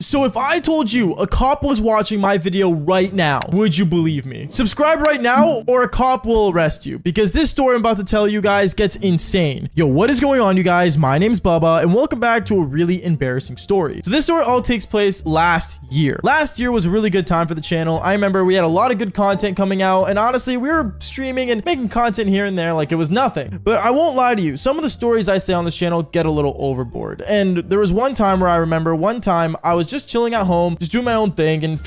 So if I told you a cop was watching my video right now, would you believe me? Subscribe right now or a cop will arrest you, because this story I'm about to tell you guys gets insane. Yo, what is going on, you guys? My name's Bubba and welcome back to a really embarrassing story. So this story all takes place last year. Last year was a really good time for the channel. I remember we had a lot of good content coming out, and honestly, we were streaming and making content here and there like it was nothing. But I won't lie to you, some of the stories I say on this channel get a little overboard. And there was one time where I remember I was just chilling at home, just doing my own thing and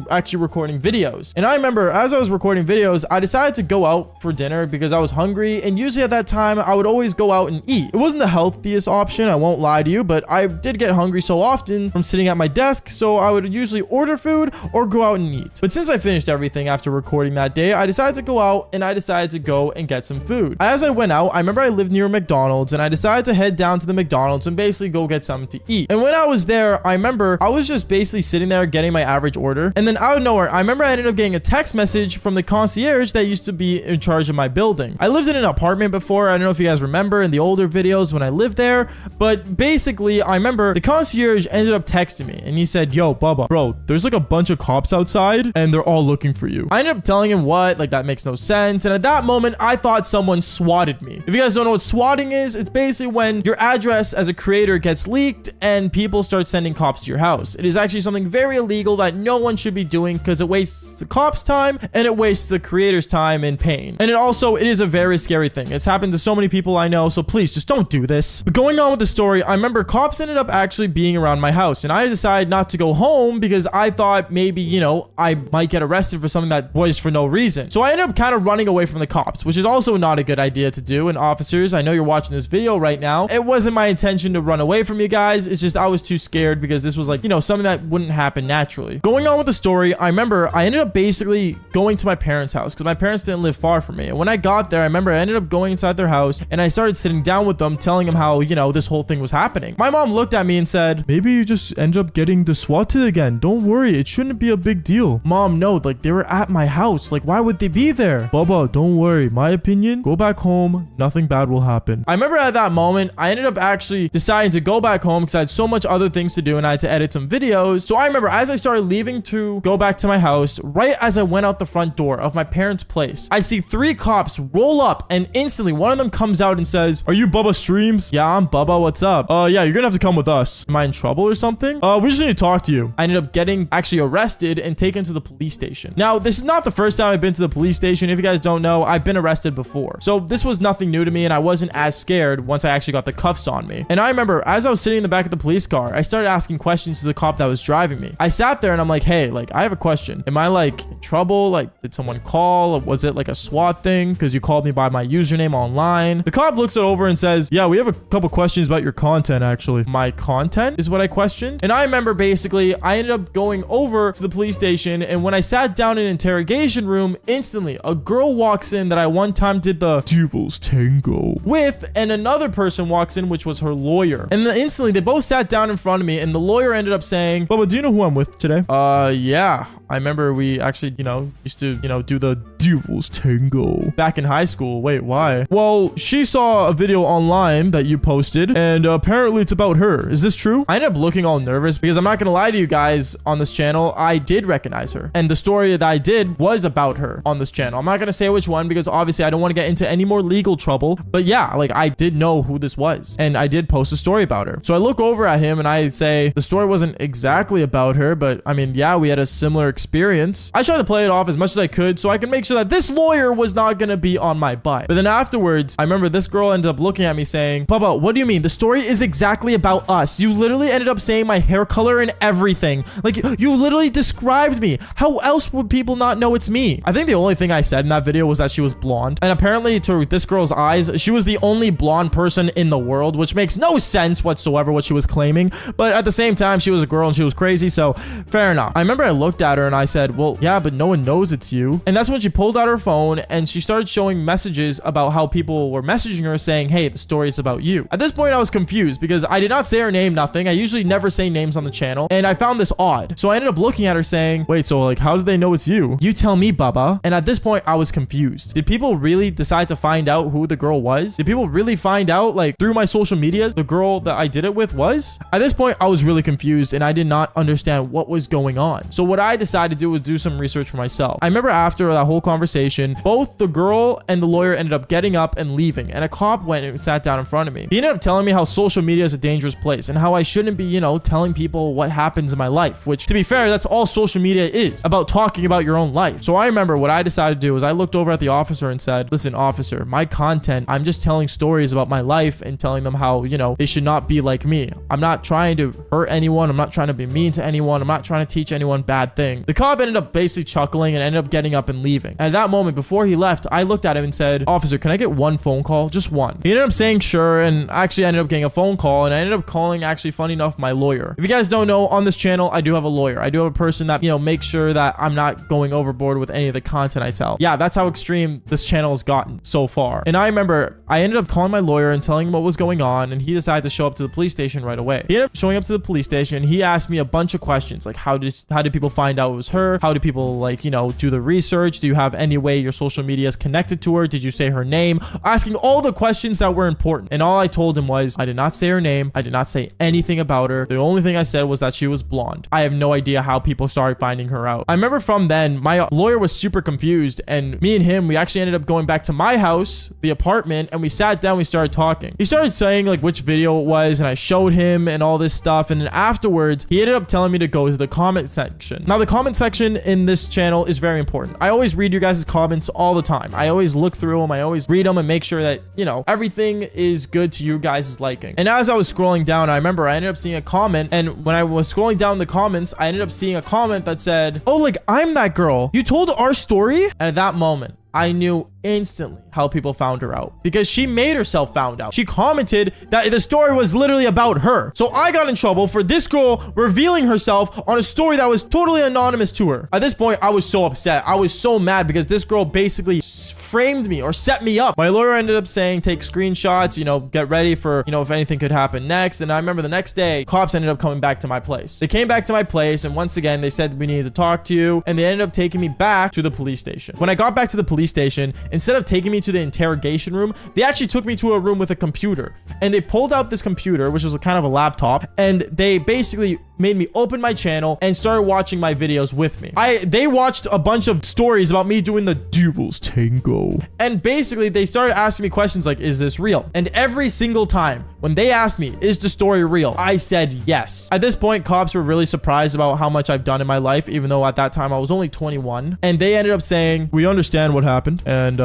actually recording videos. And I remember as I was recording videos, I decided to go out for dinner because I was hungry. And usually at that time, I would always go out and eat. It wasn't the healthiest option, I won't lie to you, but I did get hungry so often from sitting at my desk. So I would usually order food or go out and eat. But since I finished everything after recording that day, I decided to go out and I decided to go and get some food. As I went out, I remember I lived near a McDonald's and I decided to head down to the McDonald's and basically go get something to eat. And when I was there, I remember I was just basically sitting there getting my average order. And then out of nowhere, I remember I ended up getting a text message from the concierge that used to be in charge of my building. I lived in an apartment before. I don't know if you guys remember in the older videos when I lived there, but basically I remember the concierge ended up texting me and he said, "Yo, Bubba, bro, there's like a bunch of cops outside and they're all looking for you." I ended up telling him what, like that makes no sense. And at that moment, I thought someone swatted me. If you guys don't know what swatting is, it's basically when your address as a creator gets leaked and people start sending cops to your house. It is actually something very illegal that no one should be doing because it wastes the cops' time and it wastes the creator's time and pain. And it is a very scary thing. It's happened to so many people I know, so please just don't do this. But going on with the story, I remember cops ended up actually being around my house and I decided not to go home because I thought maybe, you know, I might get arrested for something that was for no reason. So I ended up kind of running away from the cops, which is also not a good idea to do. And officers, I know you're watching this video right now. It wasn't my intention to run away from you guys. It's just I was too scared because this was like, you know, something that wouldn't happen naturally. Going on with the story, I remember I ended up basically going to my parents' house because my parents didn't live far from me. And when I got there, I remember I ended up going inside their house and I started sitting down with them, telling them how, you know, this whole thing was happening. My mom looked at me and said, "Maybe you just ended up getting swatted again. Don't worry. It shouldn't be a big deal." Mom, no, like they were at my house. Like, why would they be there? Bubba, don't worry. My opinion, go back home. Nothing bad will happen. I remember at that moment, I ended up actually deciding to go back home because I had so much other things to do and I had to edit some videos. So I remember as I started leaving to go back to my house, right as I went out the front door of my parents' place, I see 3 cops roll up and instantly one of them comes out and says, "Are you Bubba Streams?" "Yeah, I'm Bubba. What's up?" Yeah, you're gonna have to come with us." "Am I in trouble or something?" We just need to talk to you." I ended up getting actually arrested and taken to the police station. Now, this is not the first time I've been to the police station. If you guys don't know, I've been arrested before. So this was nothing new to me and I wasn't as scared once I actually got the cuffs on me. And I remember as I was sitting in the back of the police car, I started asking questions to the cop that was driving me. I sat there and I'm like, "Hey, like I have a question. Am I like in trouble? Like did someone call? Was it like a SWAT thing? Because you called me by my username online." The cop looks it over and says, "Yeah, we have a couple questions about your content actually." "My content?" is what I questioned. And I remember basically I ended up going over to the police station and when I sat down in an interrogation room, instantly a girl walks in that I one time did the Devil's Tango with, and another person walks in, which was her lawyer. And then instantly they both sat down in front of me and the lawyer ended up saying, "Bubba, do you know who I'm with today?" Yeah. I remember we actually, you know, used to, you know, do the Devil's Tango back in high school. "Wait, why?" "Well, she saw a video online that you posted and apparently it's about her. Is this true?" I ended up looking all nervous because I'm not going to lie to you guys, on this channel, I did recognize her. And the story that I did was about her on this channel. I'm not going to say which one because obviously I don't want to get into any more legal trouble. But yeah, like I did know who this was and I did post a story about her. So I look over at him and I say, the story wasn't exactly about her, but I mean, yeah, we had a similar experience. I tried to play it off as much as I could so I could make sure that this lawyer was not going to be on my butt. But then afterwards, I remember this girl ended up looking at me saying, "Bubba, what do you mean? The story is exactly about us. You literally ended up saying my hair color and everything. Like, you literally described me. How else would people not know it's me?" I think the only thing I said in that video was that she was blonde. And apparently to this girl's eyes, she was the only blonde person in the world, which makes no sense whatsoever what she was claiming. But at the same time, she was a girl and she was crazy, so fair enough. I remember I looked at her her, and I said, well, yeah, but no one knows it's you. And that's when she pulled out her phone and she started showing messages about how people were messaging her saying, hey, the story is about you. At this point, I was confused because I did not say her name, nothing. I usually never say names on the channel, and I found this odd. So I ended up looking at her saying, wait, so like, how did they know it's you? You tell me, Bubba. And at this point, I was confused. Did people really decide to find out who the girl was? Did people really find out, like, through my social media, the girl that I did it with was? At this point, I was really confused and I did not understand what was going on. So what I decided to do was do some research for myself. I remember after that whole conversation, both the girl and the lawyer ended up getting up and leaving, and a cop went and sat down in front of me. He ended up telling me how social media is a dangerous place and how I shouldn't be, you know, telling people what happens in my life, which, to be fair, that's all social media is, about talking about your own life. So I remember what I decided to do is I looked over at the officer and said, listen, officer, my content, I'm just telling stories about my life and telling them how, you know, they should not be like me. I'm not trying to hurt anyone. I'm not trying to be mean to anyone. I'm not trying to teach anyone bad things. The cop ended up basically chuckling and ended up getting up and leaving. And at that moment, before he left, I looked at him and said, officer, can I get one phone call? Just one. He ended up saying sure, and actually ended up getting a phone call, and I ended up calling, actually, funny enough, my lawyer. If you guys don't know, on this channel, I do have a lawyer. I do have a person that, you know, makes sure that I'm not going overboard with any of the content I tell. Yeah, that's how extreme this channel has gotten so far. And I remember I ended up calling my lawyer and telling him what was going on, and he decided to show up to the police station right away. He ended up showing up to the police station. He asked me a bunch of questions, like how did people find out it was her? How do people, like, you know, do the research? Do you have any way your social media is connected to her? Did you say her name? Asking all the questions that were important. And all I told him was, I did not say her name. I did not say anything about her. The only thing I said was that she was blonde. I have no idea how people started finding her out. I remember from then, my lawyer was super confused, and me and him, we actually ended up going back to my house, the apartment, and we sat down, we started talking. He started saying like which video it was, and I showed him and all this stuff. And then afterwards, he ended up telling me to go to the comment section. Now, the comment section in this channel is very important. I always read your guys' comments all the time. I always look through them. I always read them and make sure that, you know, everything is good to you guys' liking. And as I was scrolling down, I remember I ended up seeing a comment, and when I was scrolling down the comments, I ended up seeing a comment that said, oh, like, I'm that girl. You told our story? And at that moment, I knew instantly how people found her out, because she made herself found out. She commented that the story was literally about her. So I got in trouble for this girl revealing herself on a story that was totally anonymous to her. At this point, I was so upset. I was so mad because this girl basically framed me or set me up. My lawyer ended up saying, take screenshots, you know, get ready for, you know, if anything could happen next. And I remember the next day, cops ended up coming back to my place. They came back to my place, and once again, they said we needed to talk to you, and they ended up taking me back to the police station. When I got back to the police station, instead of taking me to the interrogation room, they actually took me to a room with a computer, and they pulled out this computer, which was a kind of a laptop, and they basically made me open my channel and started watching my videos with me. They watched a bunch of stories about me doing the Devil's Tango, and basically they started asking me questions like, is this real? And every single time when they asked me, is the story real, I said yes. At this point, cops were really surprised about how much I've done in my life, even though at that time I was only 21, and they ended up saying, we understand what happened, and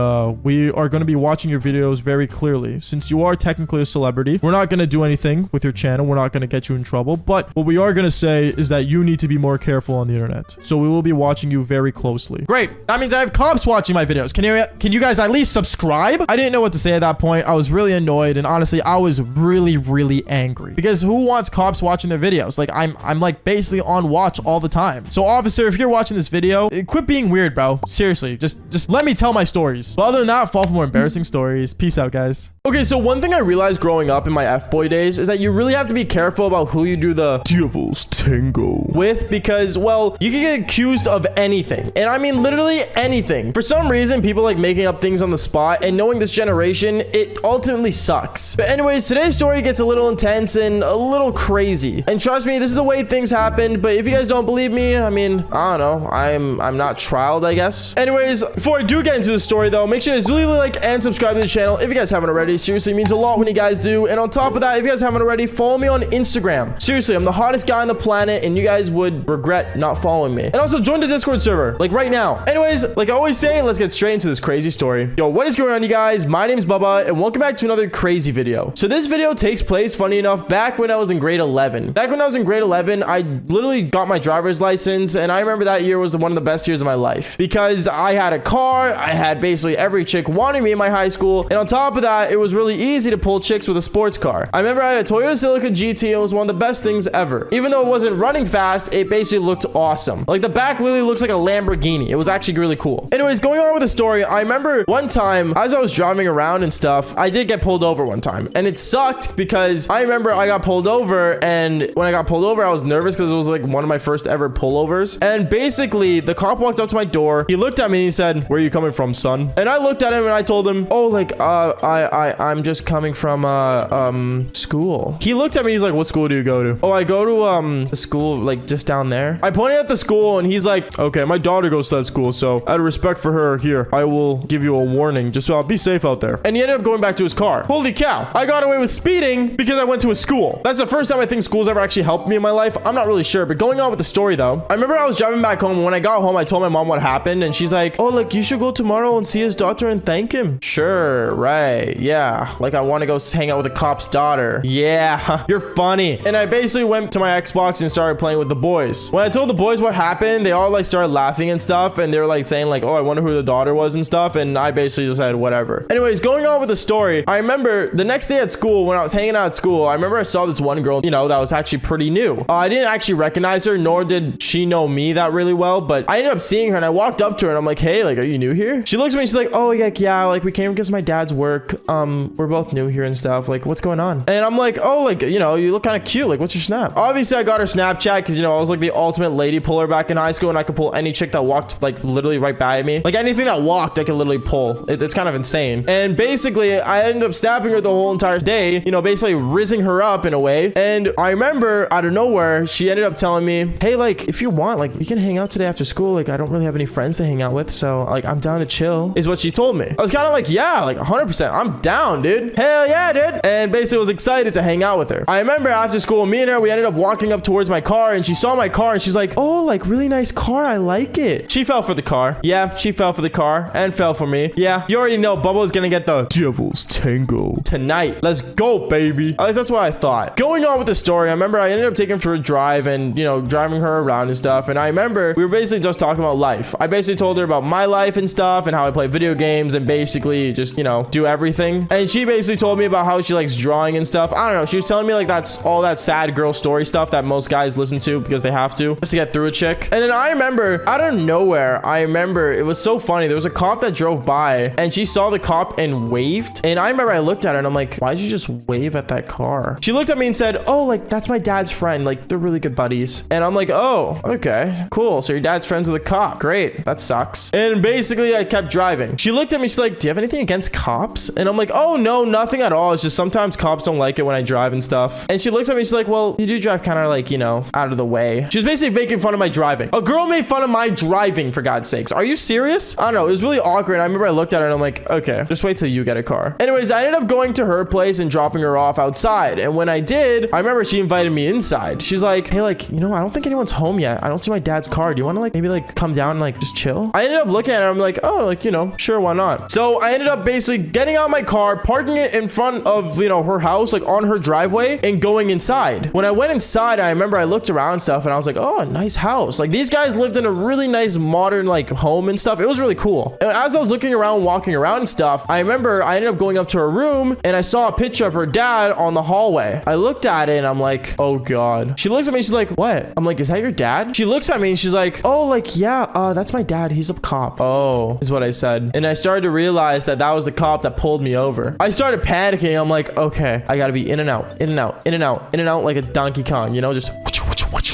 we are going to be watching your videos very clearly. Since you are technically a celebrity, we're not going to do anything with your channel. We're not going to get you in trouble, but what we are going to say is that you need to be more careful on the internet. So we will be watching you very closely. Great. That means I have cops watching my videos. Can you guys at least subscribe? I didn't know what to say at that point. I was really annoyed, and honestly, I was really angry, because who wants cops watching their videos? Like, I'm like basically on watch all the time. So officer, if you're watching this video, quit being weird, bro. Seriously, just let me tell my stories. But other than that, fall for more embarrassing stories. Peace out, guys. Okay, so one thing I realized growing up in my F-boy days is that you really have to be careful about who you do the Devil's Tango with, because, well, you can get accused of anything. And I mean literally anything. For some reason, people like making up things on the spot, and knowing this generation, it ultimately sucks. But anyways, today's story gets a little intense and a little crazy. And trust me, this is the way things happened, but if you guys don't believe me, I mean, I don't know. I'm not trialed, I guess. Anyways, before I do get into the story though, make sure you guys do leave a like and subscribe to the channel if you guys haven't already. Seriously, it means a lot when you guys do. And on top of that, if you guys haven't already, follow me on Instagram. Seriously, I'm the hottest guy on the planet, and you guys would regret not following me. And also join the Discord server, like right now. Anyways, like I always say, let's get straight into this crazy story. Yo, what is going on, you guys? My name's Bubba, and welcome back to another crazy video. So this video takes place, funny enough, back when I was in grade 11. Back when I was in grade 11, I literally got my driver's license, and I remember that year was one of the best years of my life, because I had a car, I had basically every chick wanting me in my high school, and on top of that, it was really easy to pull chicks with a sports car. I remember I had a Toyota Celica GT and it was one of the best things ever. Even though it wasn't running fast, it basically looked awesome. Like the back literally looks like a Lamborghini. It was actually really cool. Anyways, going on with the story, I remember one time as I was driving around and stuff, I did get pulled over one time and it sucked because I remember I got pulled over, and when I got pulled over, I was nervous because it was like one of my first ever pullovers. And basically the cop walked up to my door. He looked at me and he said, "Where are you coming from, son?" And I looked at him and I told him, "Oh, like, I'm just coming from, school." He looked at me. He's like, "What school do you go to?" "Oh, I go to, the school, like, just down there." I pointed at the school and he's like, "Okay, my daughter goes to that school, so out of respect for her, here, I will give you a warning. Just be safe out there." And he ended up going back to his car. Holy cow. I got away with speeding because I went to a school. That's the first time I think school's ever actually helped me in my life. I'm not really sure, but going on with the story though, I remember I was driving back home, and when I got home, I told my mom what happened, and she's like, "Oh, like, you should go tomorrow and see his daughter and thank him." "Sure, right, yeah, like, I want to go hang out with a cop's daughter." "Yeah, you're funny." And I basically went to my Xbox and started playing with the boys. When I told the boys what happened, they all like started laughing and stuff, and they were like saying like, "Oh, I wonder who the daughter was," and stuff, and I basically just said whatever. Anyways, going on with the story, I remember the next day at school, when I was hanging out at school, I remember I saw this one girl, you know, that was actually pretty new. I didn't actually recognize her, nor did she know me that really well, but I ended up seeing her and I walked up to her and I'm like, "Hey, like, are you new here?" She looks at me and she's like, "Oh, like, yeah, like, we came because of my dad's work. We're both new here and stuff. Like, what's going on?" And I'm like, "Oh, like, you know, you look kind of cute. Like, what's your snap?" Obviously, I got her Snapchat because, you know, I was like the ultimate lady puller back in high school, and I could pull any chick that walked like literally right by me. Like, anything that walked, I could literally pull. It's kind of insane. And basically, I ended up snapping her the whole entire day, you know, basically rizzing her up in a way. And I remember out of nowhere, she ended up telling me, "Hey, like, if you want, like, we can hang out today after school. Like, I don't really have any friends to hang out with, so like, I'm down to chill," is what she told me. I was kind of like, "Yeah, like 100%, I'm down, dude. Hell yeah, dude." And basically was excited to hang out with her. I remember after school, me and her, we ended up walking up towards my car, and she saw my car and she's like, "Oh, like, really nice car. I like it." She fell for the car. Yeah, she fell for the car and fell for me. Yeah, you already know Bubba is gonna get the devil's tango tonight. Let's go, baby. At least that's what I thought. Going on with the story, I remember I ended up taking her for a drive and, you know, driving her around and stuff. And I remember we were basically just talking about life. I basically told her about my life and stuff and how I play video games and basically just, you know, do everything. And she basically told me about how she likes drawing and stuff. I don't know. She was telling me like that's all that sad girl story stuff that most guys listen to because they have to just to get through a chick. And then I remember out of nowhere, I remember it was so funny. There was a cop that drove by and she saw the cop and waved. And I remember I looked at her and I'm like, "Why'd you just wave at that car?" She looked at me and said, "Oh, like, that's my dad's friend. Like, they're really good buddies." And I'm like, "Oh, okay, cool. So your dad's friends with a cop. Great. That sucks." And basically I kept driving. She looked at me. She's like, "Do you have anything against cops?" And I'm like, "Oh, no, nothing at all. It's just sometimes cops don't like it when I drive and stuff." And she looks at me. She's like, "Well, you do drive kind of like, you know, out of the way." She was basically making fun of my driving. A girl made fun of my driving, for God's sakes. Are you serious? I don't know. It was really awkward. I remember I looked at her and I'm like, "Okay, just wait till you get a car." Anyways, I ended up going to her place and dropping her off outside. And when I did, I remember she invited me inside. She's like, "Hey, like, you know, I don't think anyone's home yet. I don't see my dad's car. Do you want to like maybe like come down and like just chill?" I ended up looking at her. I'm like, "Oh, like, you know, sure, why not?" So I ended up basically getting out my car, parking it in front of, you know, her house, like on her driveway, and going inside. When I went inside, I remember I looked around and stuff and I was like, "Oh, a nice house." Like, these guys lived in a really nice modern like home and stuff. It was really cool. And as I was looking around, walking around and stuff, I remember I ended up going up to her room and I saw a picture of her dad on the hallway. I looked at it and I'm like, "Oh God." She looks at me. She's like, "What?" I'm like, "Is that your dad?" She looks at me and she's like, "Oh, like, yeah, that's my dad. He's a cop." "Oh," is what I said. And I started to realize that that was the cop that pulled me over. I started panicking. I'm like, "Okay, I gotta be in and out, in and out, in and out, in and out like a Donkey Kong, you know, just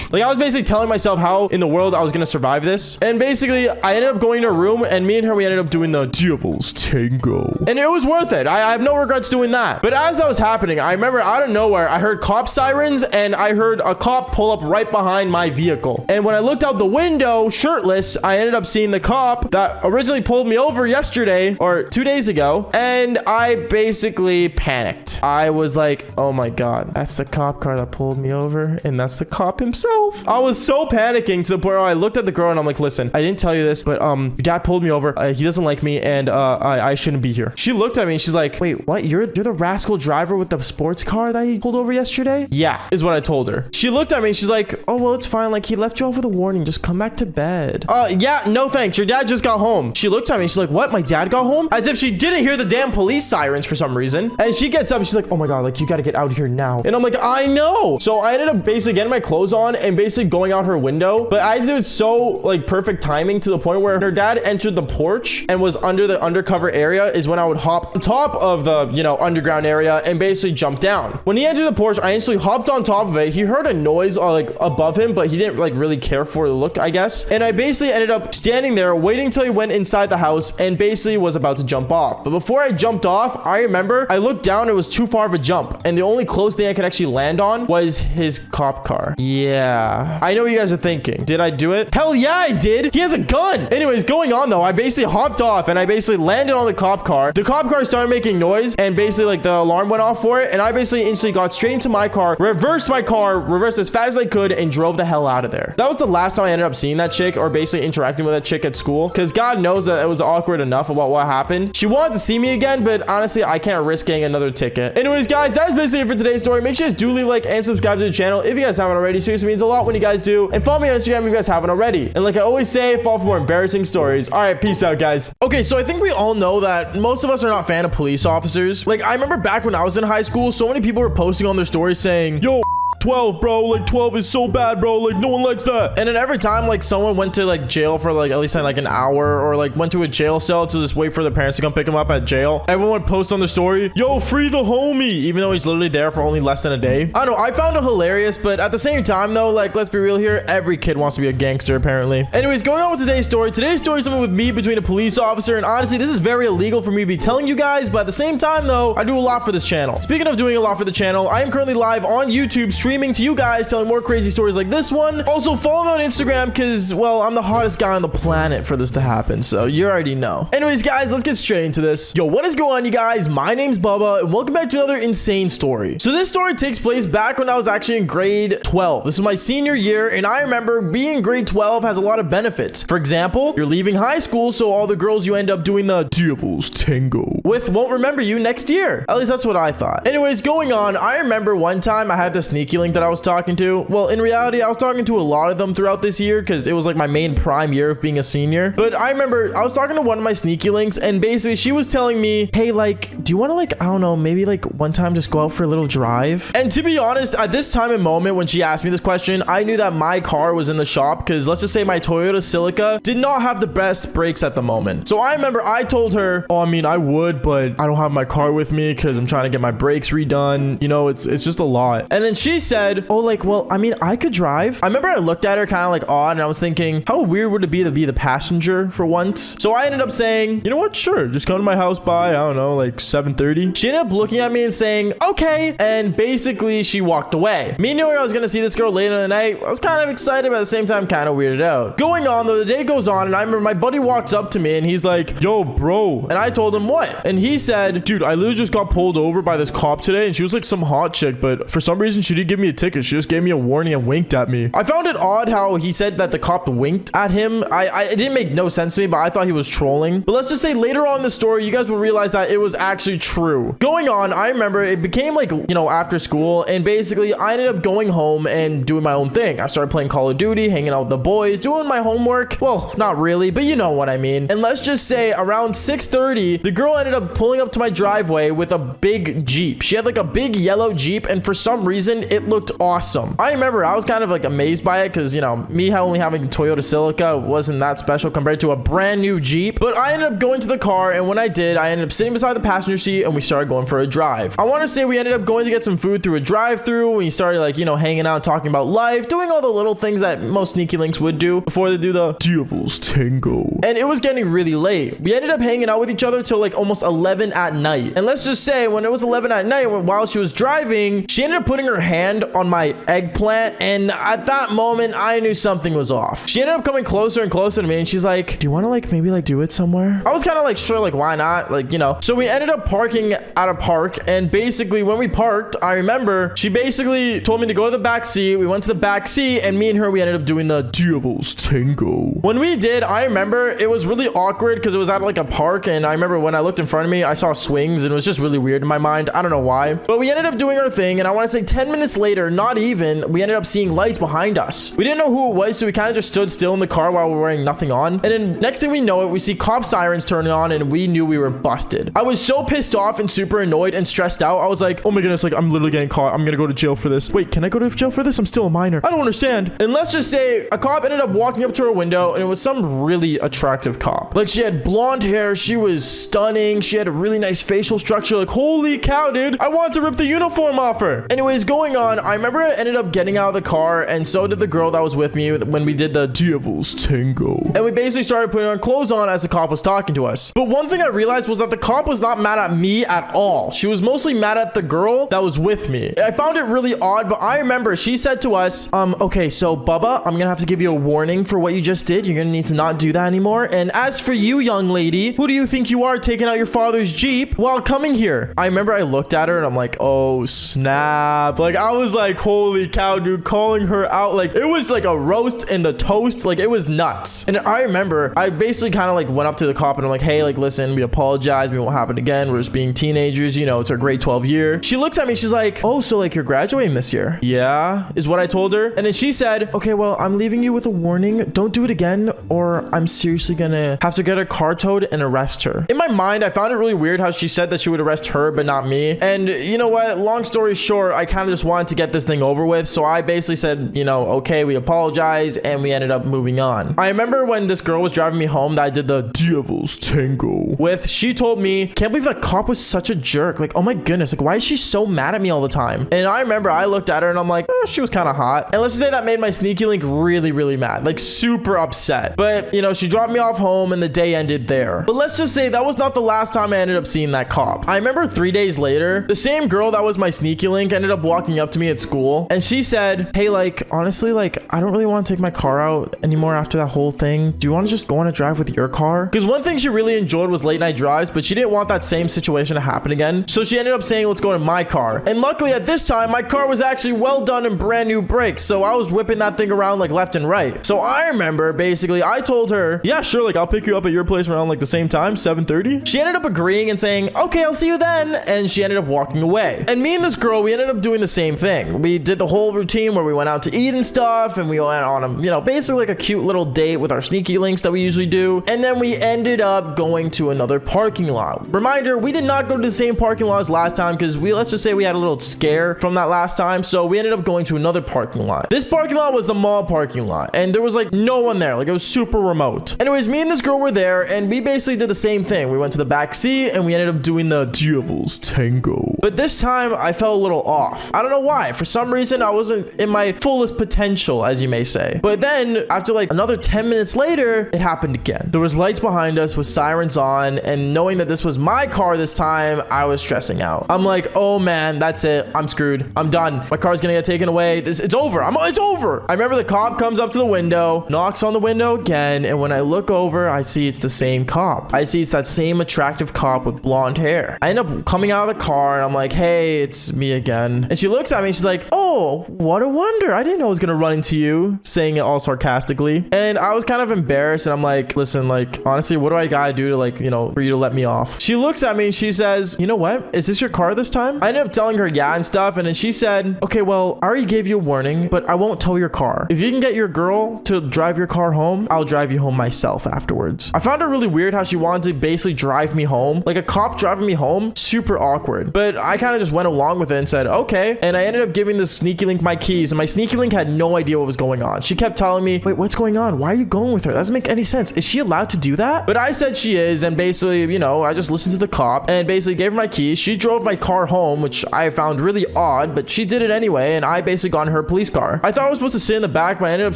like, I was basically telling myself how in the world I was gonna survive this. And basically I ended up going to a room and me and her, we ended up doing the devil's tango. And it was worth it. I have no regrets doing that. But as that was happening, I remember out of nowhere, I heard cop sirens and I heard a cop pull up right behind my vehicle. And when I looked out the window, shirtless, I ended up seeing the cop that originally pulled me over yesterday or 2 days ago. And I basically panicked. I was like, "Oh my God, that's the cop car that pulled me over. And that's the cop himself." myself. I was so panicking to the point where I looked at the girl and I'm like, listen, I didn't tell you this, but your dad pulled me over. He doesn't like me, and I shouldn't be here. She looked at me and she's like, wait, what? You're the rascal driver with the sports car that he pulled over yesterday? Yeah, is what I told her. She looked at me and she's like, oh, well, it's fine. Like, he left you off with a warning. Just come back to bed. Yeah, no thanks. Your dad just got home. She looked at me and she's like, what? My dad got home? As if she didn't hear the damn police sirens for some reason. And she gets up and she's like, oh my God, like, you gotta get out of here now. And I'm like, I know. So I ended up basically getting my clothes on and basically going out her window. But I did so like perfect timing to the point where her dad entered the porch and was under the undercover area is when I would hop on top of the, you know, underground area and basically jump down. When he entered the porch, I instantly hopped on top of it. He heard a noise like above him, but he didn't like really care for the look, I guess. And I basically ended up standing there waiting till he went inside the house and basically was about to jump off. But before I jumped off, I remember I looked down, it was too far of a jump. And the only close thing I could actually land on was his cop car. Yeah. I know what you guys are thinking. Did I do it? Hell yeah, I did. He has a gun. Anyways, going on though, I basically hopped off and I basically landed on the cop car. The cop car started making noise and basically like the alarm went off for it. And I basically instantly got straight into my car, reversed my car, reversed as fast as I could, and drove the hell out of there. That was the last time I ended up seeing that chick or basically interacting with that chick at school, because God knows that it was awkward enough about what happened. She wanted to see me again, but honestly, I can't risk getting another ticket. Anyways, guys, that's basically it for today's story. Make sure you guys do leave a like and subscribe to the channel if you guys haven't already. Seriously means a lot when you guys do. And follow me on Instagram if you guys haven't already. And like I always say, follow for more embarrassing stories. All right, peace out, guys. Okay, so I think we all know that most of us are not fan of police officers. Like, I remember back when I was in high school, so many people were posting on their stories saying, yo, 12, bro, like 12 is so bad, bro, like no one likes that. And then every time like someone went to like jail for like at least like an hour, or like went to a jail cell to just wait for their parents to come pick them up at jail, everyone would post on the story, yo, free the homie, even though he's literally there for only less than a day. I don't know, I found it hilarious, but at the same time though, like, let's be real here, every kid wants to be a gangster apparently. Anyways, going on with today's story is something with me between a police officer, and honestly this is very illegal for me to be telling you guys, but at the same time though, I do a lot for this channel. Speaking of doing a lot for the channel, I am currently live on YouTube streaming to you guys, telling more crazy stories like this one. Also follow me on Instagram because, well, I'm the hottest guy on the planet for this to happen, so you already know. Anyways, guys, let's get straight into this. Yo, what is going on, you guys? My name's Bubba and welcome back to another insane story. So this story takes place back when I was actually in grade 12. This is my senior year, and I remember being in grade 12 has a lot of benefits. For example, you're leaving high school, so all the girls you end up doing the devil's tango with won't remember you next year. At least that's what I thought. Anyways, going on, I remember one time I had the sneaky link that I was talking to. Well, in reality, I was talking to a lot of them throughout this year because it was like my main prime year of being a senior. But I remember I was talking to one of my sneaky links, and basically she was telling me, hey, like, do you want to, like, I don't know, maybe like one time just go out for a little drive? And to be honest, at this time and moment when she asked me this question, I knew that my car was in the shop because let's just say my Toyota Celica did not have the best brakes at the moment. So I remember I told her, oh, I mean, I would, but I don't have my car with me because I'm trying to get my brakes redone. You know, it's just a lot. And then she said, oh, like, well, I mean, I could drive. I remember I looked at her kind of like odd, and I was thinking, how weird would it be to be the passenger for once? So I ended up saying, you know what? Sure. Just come to my house by, I don't know, like 7:30. She ended up looking at me and saying, okay. And basically she walked away. Me knowing I was going to see this girl later in the night, I was kind of excited, but at the same time, kind of weirded out. Going on though, the day goes on, and I remember my buddy walks up to me and he's like, yo, bro. And I told him what? And he said, dude, I literally just got pulled over by this cop today, and she was like some hot chick, but for some reason she didn't give me a ticket. She just gave me a warning and winked at me. I found it odd how he said that the cop winked at him. It didn't make no sense to me, but I thought he was trolling. But let's just say later on in the story, you guys will realize that it was actually true. Going on, I remember it became like, you know, after school, and basically I ended up going home and doing my own thing. I started playing Call of Duty, hanging out with the boys, doing my homework. Well, not really, but you know what I mean. And let's just say around 6:30, the girl ended up pulling up to my driveway with a big Jeep. She had like a big yellow Jeep, and for some reason it looked awesome. I remember I was kind of like amazed by it because, you know, me only having a Toyota Celica wasn't that special compared to a brand new Jeep. But I ended up going to the car, and when I did, I ended up sitting beside the passenger seat and we started going for a drive. I want to say we ended up going to get some food through a drive-through. We started like, you know, hanging out, talking about life, doing all the little things that most sneaky links would do before they do the devil's tango. And it was getting really late. We ended up hanging out with each other till like almost 11 at night. And let's just say when it was 11 at night, while she was driving, she ended up putting her hand hand on my eggplant, and at that moment, I knew something was off. She ended up coming closer and closer to me, and she's like, do you want to like maybe like do it somewhere? I was kind of like, sure, like why not? Like, you know. So we ended up parking at a park, and basically when we parked, I remember she basically told me to go to the back seat. We went to the back seat, and me and her, we ended up doing the Devil's Tango. When we did, I remember it was really awkward because it was at like a park, and I remember when I looked in front of me, I saw swings, and it was just really weird in my mind. I don't know why, but we ended up doing our thing, and I want to say 10 minutes later, not even, we ended up seeing lights behind us. We didn't know who it was, so we kind of just stood still in the car while we were wearing nothing on, and then next thing we know it, we see cop sirens turning on, and we knew we were busted. I was so pissed off and super annoyed and stressed out. I was like, oh my goodness, like I'm literally getting caught. I'm gonna go to jail for this. Wait, can I go to jail for this? I'm still a minor. I don't understand. And let's just say a cop ended up walking up to her window, and it was some really attractive cop. Like, she had blonde hair, she was stunning, she had a really nice facial structure. Like, holy cow, dude, I want to rip the uniform off her. Anyways, going on, I remember I ended up getting out of the car, and so did the girl that was with me when we did the Devil's Tango. And we basically started putting our clothes on as the cop was talking to us. But one thing I realized was that the cop was not mad at me at all. She was mostly mad at the girl that was with me. I found it really odd, but I remember she said to us, okay, so Bubba, I'm gonna have to give you a warning for what you just did. You're gonna need to not do that anymore. And as for you, young lady, who do you think you are taking out your father's Jeep while coming here? I remember I looked at her and I'm like, oh snap. Like, I was like, holy cow, dude, calling her out. Like, it was like a roast in the toast. Like, it was nuts. And I remember I basically kind of like went up to the cop and I'm like, hey, like, listen, we apologize. We won't happen again. We're just being teenagers. You know, it's our grade 12 year. She looks at me. She's like, oh, so like you're graduating this year? Yeah, is what I told her. And then she said, okay, well, I'm leaving you with a warning. Don't do it again, or I'm seriously gonna have to get her car towed and arrest her. In my mind, I found it really weird how she said that she would arrest her, but not me. And you know what? Long story short, I kind of just wanted to get this thing over with. So I basically said, you know, okay, we apologize, and we ended up moving on. I remember when this girl was driving me home that I did the Devil's Tango with, she told me, can't believe that cop was such a jerk. Like, oh my goodness, like, why is she so mad at me all the time? And I remember I looked at her and I'm like, oh, she was kind of hot. And let's just say that made my sneaky link really, really mad, like super upset. But you know, she dropped me off home and the day ended there. But let's just say that was not the last time I ended up seeing that cop. I remember 3 days later, the same girl that was my sneaky link ended up walking up to me at school, and she said, hey, like, honestly, like, I don't really want to take my car out anymore after that whole thing. Do you want to just go on a drive with your car? Because one thing she really enjoyed was late night drives, but she didn't want that same situation to happen again. So she ended up saying, let's go in my car. And luckily at this time, my car was actually well done and brand new brakes. So I was whipping that thing around like left and right. So I remember basically I told her, yeah, sure, like I'll pick you up at your place around like the same time, 7:30. She ended up agreeing and saying, okay, I'll see you then. And she ended up walking away. And me and this girl, we ended up doing the same thing. We did the whole routine where we went out to eat and stuff, and we went on a, you know, basically like a cute little date with our sneaky links that we usually do. And then we ended up going to another parking lot. Reminder, we did not go to the same parking lot as last time because let's just say we had a little scare from that last time. So we ended up going to another parking lot. This parking lot was the mall parking lot, and there was like no one there. Like, it was super remote. Anyways, me and this girl were there, and we basically did the same thing. We went to the back seat and we ended up doing the Devil's Tango. But this time I felt a little off. I don't know why. For some reason, I wasn't in my fullest potential, as you may say. But then after like another 10 minutes later, it happened again. There was lights behind us with sirens on, and knowing that this was my car this time, I was stressing out. I'm like, oh man, that's it. I'm screwed. I'm done. My car's gonna get taken away. It's over. It's over. I remember the cop comes up to the window, knocks on the window again, and when I look over, I see it's the same cop. I see it's that same attractive cop with blonde hair. I end up coming out of the car and I'm like, hey, it's me again. And she looks at me and she's like, oh, what a wonder. I didn't know I was gonna run into you, saying it all sarcastically. And I was kind of embarrassed, and I'm like, listen, like, honestly, what do I gotta do to, like, you know, for you to let me off? She looks at me and she says, you know what? Is this your car this time? I ended up telling her yeah and stuff, and then she said, okay, well, I already gave you a warning, but I won't tow your car. If you can get your girl to drive your car home, I'll drive you home myself afterwards. I found it really weird how she wanted to basically drive me home. Like, a cop driving me home, super awkward. But I kind of just went along with it and said, okay. And I ended up giving this sneaky link my keys, and my sneaky link had no idea what was going on. She kept telling me, wait, what's going on? Why are you going with her? That doesn't make any sense. Is she allowed to do that? But I said she is, and basically, you know, I just listened to the cop and basically gave her my keys. She drove my car home, which I found really odd, but she did it anyway, and I basically got in her police car. I thought I was supposed to sit in the back, but I ended up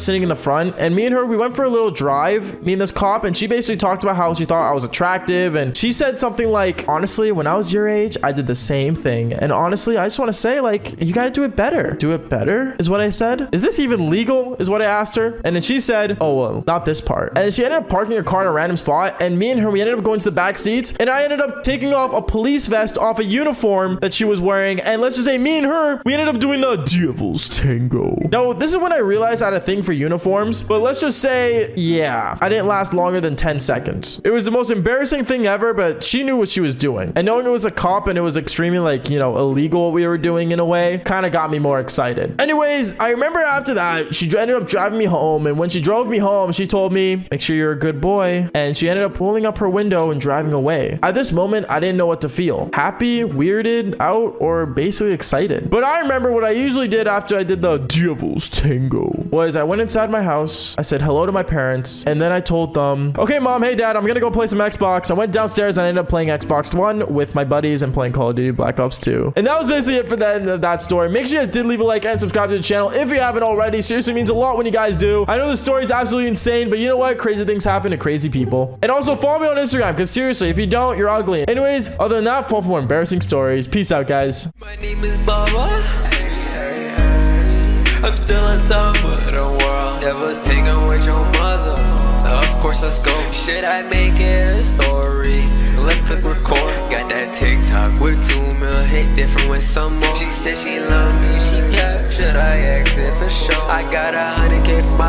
sitting in the front, and me and her, we went for a little drive, me and this cop, and she basically talked about how she thought I was attractive, and she said something like, honestly, when I was your age, I did the same thing, and honestly, I just want to say, like, you gotta do it better. better. Do it better is what I said. Is this even legal is what I asked her. And then she said, oh, well, not this part. And she ended up parking her car in a random spot. And me and her, we ended up going to the back seats. And I ended up taking off a police vest off a uniform that she was wearing. And let's just say me and her, we ended up doing the devil's tango. Now, this is when I realized I had a thing for uniforms. But let's just say, yeah, I didn't last longer than 10 seconds. It was the most embarrassing thing ever, but she knew what she was doing. And knowing it was a cop and it was extremely like, you know, illegal what we were doing in a way, kind of got me more excited. Anyways, I remember after that, she ended up driving me home. And when she drove me home, she told me, make sure you're a good boy. And she ended up pulling up her window and driving away. At this moment, I didn't know what to feel. Happy, weirded out, or basically excited. But I remember what I usually did after I did the devil's tango was I went inside my house. I said hello to my parents. And then I told them, okay, mom, hey, dad, I'm going to go play some Xbox. I went downstairs and I ended up playing Xbox One with my buddies and playing Call of Duty Black Ops 2. And that was basically it for the end of that story. Make sure you guys did leave a like and subscribe to the channel if you haven't already. Seriously, means a lot when you guys do. I know the story is absolutely insane, but you know what? Crazy things happen to crazy people. And also follow me on Instagram, because seriously, if you don't, you're ugly. Anyways, other than that, follow for more embarrassing stories. Peace out, guys. My name is Baba. I'm still on top of the world. Never taking with your mother. Of course, let's go. Should I make it a story? Let's click record. Got that TikTok with 2 mil hit different with some more. She said she love me, she kept. Should I exit for sure? I got 100K for my